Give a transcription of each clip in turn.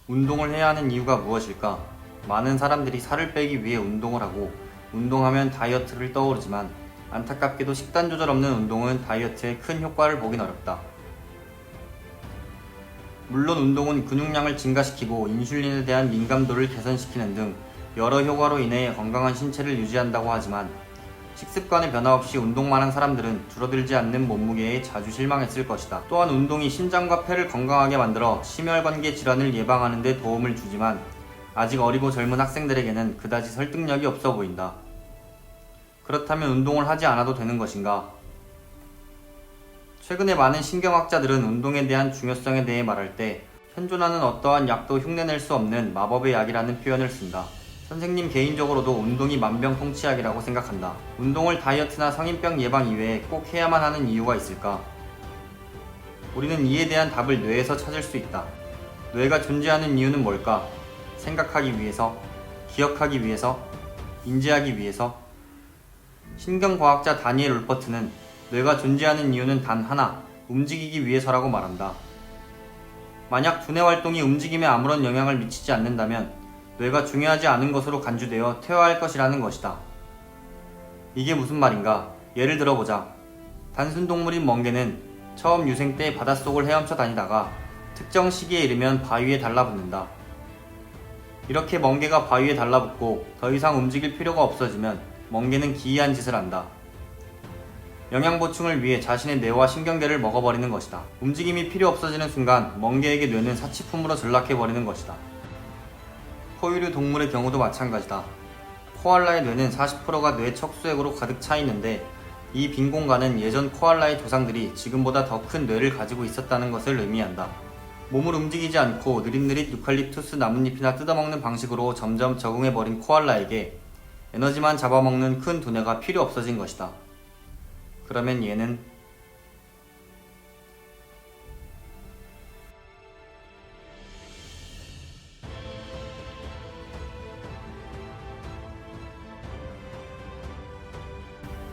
운동을 해야 하는 이유가 무엇일까? 많은 사람들이 살을 빼기 위해 운동을 하고 운동하면 다이어트를 떠오르지만 안타깝게도 식단 조절 없는 운동은 다이어트에 큰 효과를 보긴 어렵다. 물론 운동은 근육량을 증가시키고 인슐린에 대한 민감도를 개선시키는 등 여러 효과로 인해 건강한 신체를 유지한다고 하지만 식습관의 변화 없이 운동만 한 사람들은 줄어들지 않는 몸무게에 자주 실망했을 것이다. 또한 운동이 심장과 폐를 건강하게 만들어 심혈관계 질환을 예방하는 데 도움을 주지만 아직 어리고 젊은 학생들에게는 그다지 설득력이 없어 보인다. 그렇다면 운동을 하지 않아도 되는 것인가? 최근에 많은 신경학자들은 운동에 대한 중요성에 대해 말할 때 현존하는 어떠한 약도 흉내낼 수 없는 마법의 약이라는 표현을 쓴다. 선생님 개인적으로도 운동이 만병통치약이라고 생각한다. 운동을 다이어트나 성인병 예방 이외에 꼭 해야만 하는 이유가 있을까? 우리는 이에 대한 답을 뇌에서 찾을 수 있다. 뇌가 존재하는 이유는 뭘까? 생각하기 위해서, 기억하기 위해서, 인지하기 위해서. 신경과학자 다니엘 울퍼트는 뇌가 존재하는 이유는 단 하나, 움직이기 위해서라고 말한다. 만약 두뇌 활동이 움직임에 아무런 영향을 미치지 않는다면 뇌가 중요하지 않은 것으로 간주되어 퇴화할 것이라는 것이다. 이게 무슨 말인가? 예를 들어보자. 단순 동물인 멍게는 처음 유생 때 바닷속을 헤엄쳐 다니다가 특정 시기에 이르면 바위에 달라붙는다. 이렇게 멍게가 바위에 달라붙고 더 이상 움직일 필요가 없어지면 멍게는 기이한 짓을 한다. 영양 보충을 위해 자신의 뇌와 신경계를 먹어버리는 것이다. 움직임이 필요 없어지는 순간 멍게에게 뇌는 사치품으로 전락해버리는 것이다. 포유류 동물의 경우도 마찬가지다. 코알라의 뇌는 40%가 뇌 척수액으로 가득 차 있는데 이 빈 공간은 예전 코알라의 조상들이 지금보다 더 큰 뇌를 가지고 있었다는 것을 의미한다. 몸을 움직이지 않고 느릿느릿 유칼립투스 나뭇잎이나 뜯어먹는 방식으로 점점 적응해버린 코알라에게 에너지만 잡아먹는 큰 두뇌가 필요 없어진 것이다. 그러면 얘는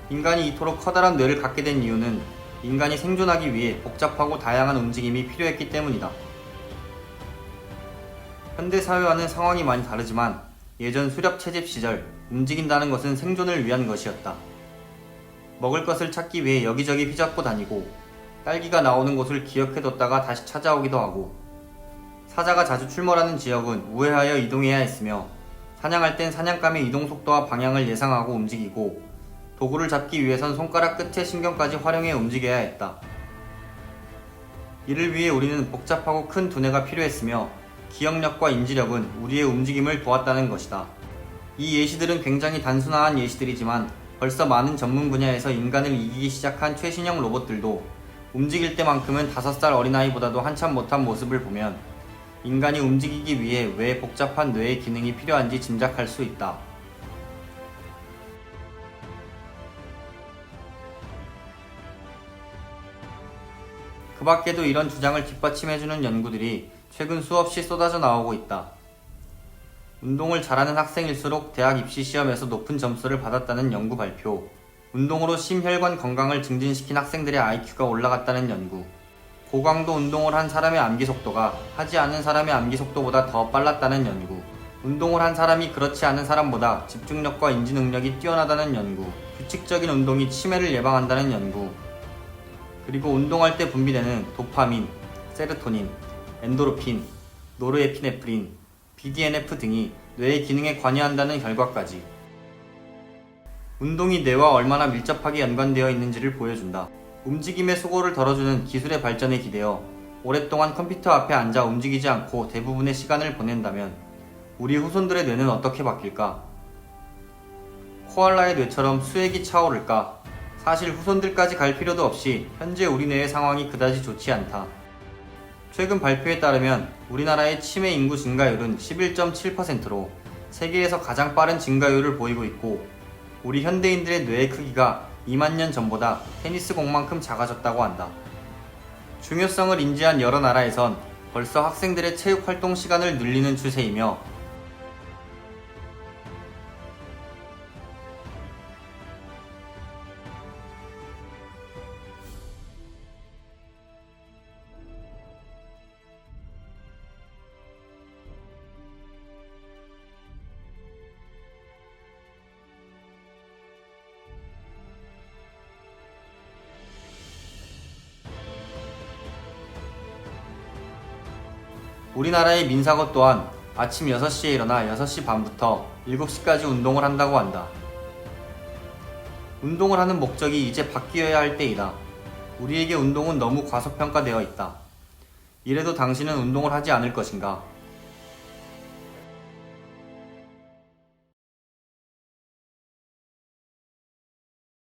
인간이 이토록 커다란 뇌를 갖게 된 이유는 인간이 생존하기 위해 복잡하고 다양한 움직임이 필요했기 때문이다. 현대사회와는 상황이 많이 다르지만 예전 수렵 채집 시절 움직인다는 것은 생존을 위한 것이었다. 먹을 것을 찾기 위해 여기저기 휘젓고 다니고 딸기가 나오는 곳을 기억해뒀다가 다시 찾아오기도 하고 사자가 자주 출몰하는 지역은 우회하여 이동해야 했으며 사냥할 땐 사냥감의 이동 속도와 방향을 예상하고 움직이고 도구를 잡기 위해선 손가락 끝의 신경까지 활용해 움직여야 했다. 이를 위해 우리는 복잡하고 큰 두뇌가 필요했으며 기억력과 인지력은 우리의 움직임을 도왔다는 것이다. 이 예시들은 굉장히 단순한 예시들이지만 벌써 많은 전문 분야에서 인간을 이기기 시작한 최신형 로봇들도 움직일 때만큼은 5살 어린아이보다도 한참 못한 모습을 보면 인간이 움직이기 위해 왜 복잡한 뇌의 기능이 필요한지 짐작할 수 있다. 그 밖에도 이런 주장을 뒷받침해주는 연구들이 최근 수없이 쏟아져 나오고 있다. 운동을 잘하는 학생일수록 대학 입시 시험에서 높은 점수를 받았다는 연구 발표, 운동으로 심혈관 건강을 증진시킨 학생들의 IQ가 올라갔다는 연구, 고강도 운동을 한 사람의 암기 속도가 하지 않은 사람의 암기 속도보다 더 빨랐다는 연구, 운동을 한 사람이 그렇지 않은 사람보다 집중력과 인지 능력이 뛰어나다는 연구, 규칙적인 운동이 치매를 예방한다는 연구, 그리고 운동할 때 분비되는 도파민, 세로토닌, 엔도르핀, 노르에피네프린, BDNF 등이 뇌의 기능에 관여한다는 결과까지. 운동이 뇌와 얼마나 밀접하게 연관되어 있는지를 보여준다. 움직임의 수고를 덜어주는 기술의 발전에 기대어 오랫동안 컴퓨터 앞에 앉아 움직이지 않고 대부분의 시간을 보낸다면 우리 후손들의 뇌는 어떻게 바뀔까? 코알라의 뇌처럼 수액이 차오를까? 사실 후손들까지 갈 필요도 없이 현재 우리 뇌의 상황이 그다지 좋지 않다. 최근 발표에 따르면 우리나라의 치매 인구 증가율은 11.7%로 세계에서 가장 빠른 증가율을 보이고 있고 우리 현대인들의 뇌의 크기가 2만 년 전보다 테니스 공만큼 작아졌다고 한다. 중요성을 인지한 여러 나라에선 벌써 학생들의 체육 활동 시간을 늘리는 추세이며 우리나라의 민사고 또한 아침 6시에 일어나 6시 반부터 7시까지 운동을 한다고 한다. 운동을 하는 목적이 이제 바뀌어야 할 때이다. 우리에게 운동은 너무 과소평가되어 있다. 이래도 당신은 운동을 하지 않을 것인가?